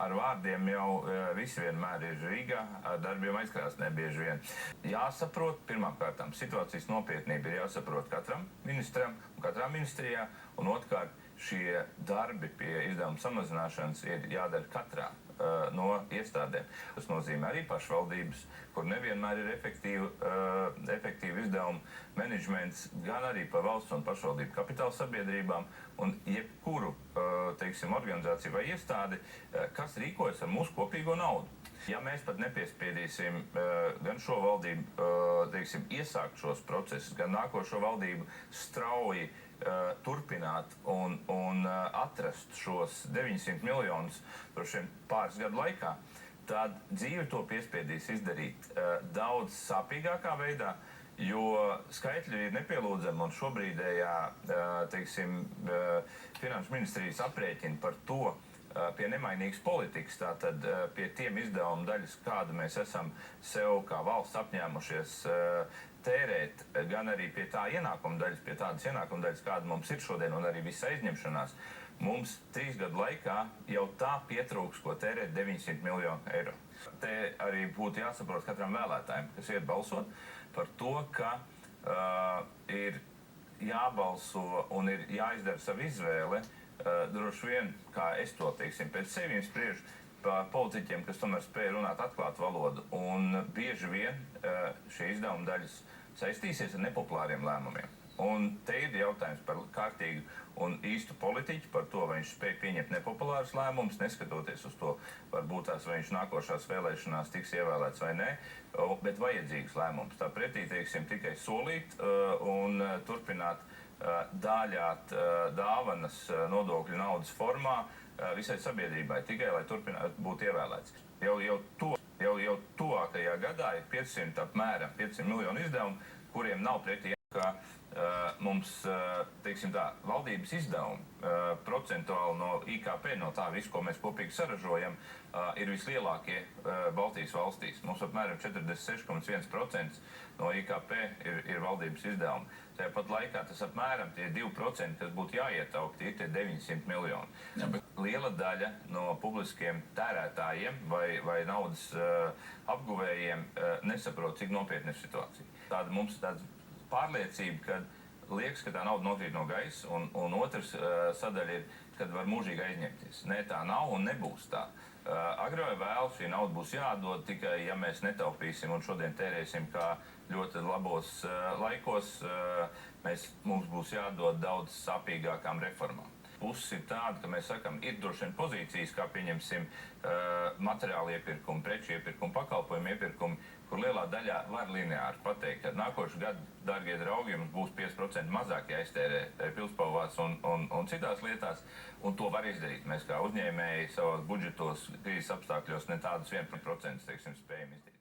ar vārdiem jau visi vienmēr ir Rīgā, ar darbiem aizkrāsnē bieži vien. Jāsaprot, pirmkārt, situācijas nopietnība ir jāsaprot katram ministram un katrā ministrijā, un otrkārt, šie darbi pie izdevuma samazināšanas ir jādara katrā no iestādēm. Tas nozīmē arī pašvaldības, kur nevienmēr ir efektīva izdevuma menedžments, gan arī par valsts un pašvaldību kapitāla sabiedrībām un jebkuru, organizāciju vai iestādi, kas rīkojas ar mūsu kopīgo naudu. Ja mēs pat nepiespiedīsim gan šo valdību, iesākt šos procesus, gan nākošo valdību strauji turpināt un atrast šos 900 miljonus šiem pāris gadu laikā, tad dzīve to piespiedīs izdarīt daudz sāpīgākā veidā, jo skaitļi ir nepielūdzami un šobrīdējā, Finanšu ministrijas aprēķina par to, pie nemainīgas politikas, tātad pie tiem izdevumu daļas, kādu mēs esam sev kā valsts apņēmušies tērēt, gan arī pie tā ienākuma daļas, pie tādas ienākuma daļas, kāda mums ir šodien, un arī visa aizņemšanās, mums 3 gadu laikā jau tā pietrūks, ko tērēt 900 miljonu eiro. Te arī būtu jāsaprot katram vēlētājiem, kas iet balsot, par to, ka ir jābalso un ir jāizdara savu izvēle, droši vien, kā es to, pēc sevīm spriežu par politiķiem, kas tomēr spēja runāt atklātu valodu, un bieži vien šie izdevuma daļas saistīsies ar nepopulāriem lēmumiem. Un te ir jautājums par kārtīgu un īstu politiķu, par to, vai viņš spēj pieņemt nepopulārus lēmumus, neskatoties uz to, varbūt tās, vai viņš nākošās vēlēšanās tiks ievēlēts vai nē, bet vajadzīgs lēmums. Tā pretī, tikai solīt un turpināt dāļāt dāvanas nodokļu naudas formā visai sabiedrībai, tikai lai turpinātu būt ievēlēts. Jau tuvākajā gadā ir apmēram 500 miljonu izdevumu, kuriem nav pretī, ka mums, valdības izdevumi procentuāli no IKP, no tā visu, ko mēs kopīgi saražojam, ir vislielākie Baltijas valstīs. Mums apmēram 46,1% no IKP ir valdības izdevumi. Tāpat laikā tas apmēram tie 2%, kas būtu jāietaukt, ir tie 900 miljoni. Ja, liela daļa no publiskiem tērētājiem vai naudas apguvējiem nesaprot, cik nopietna ir situācija. Tāda mums tāda pārliecība, ka liekas, ka tā nauda nokrīt no gaisa, un otrs sadaļa ir, kad var mūžīgi aizņemties. Nē, tā nav un nebūs tā. Agri vai vēl šī nauda būs jādod tikai, ja mēs netaupīsim un šodien tērēsim kā ļoti labos laikos, mums būs jādod daudz sāpīgākām reformām. Puses ir tāda, ka mēs sakam, ir droši vien pozīcijas, kā pieņemsim materiālu iepirkumu, preču iepirkumu, pakalpojumu iepirkumu, kur lielā daļā var lineāri pateikt, ka nākošu gadu, dargie draugi, jums būs 5% mazāk jāiztērē pilspalvās un citās lietās, un to var izdarīt. Mēs kā uzņēmēji savos budžetos krīzes apstākļos ne tādus 1% spējam izdarīt.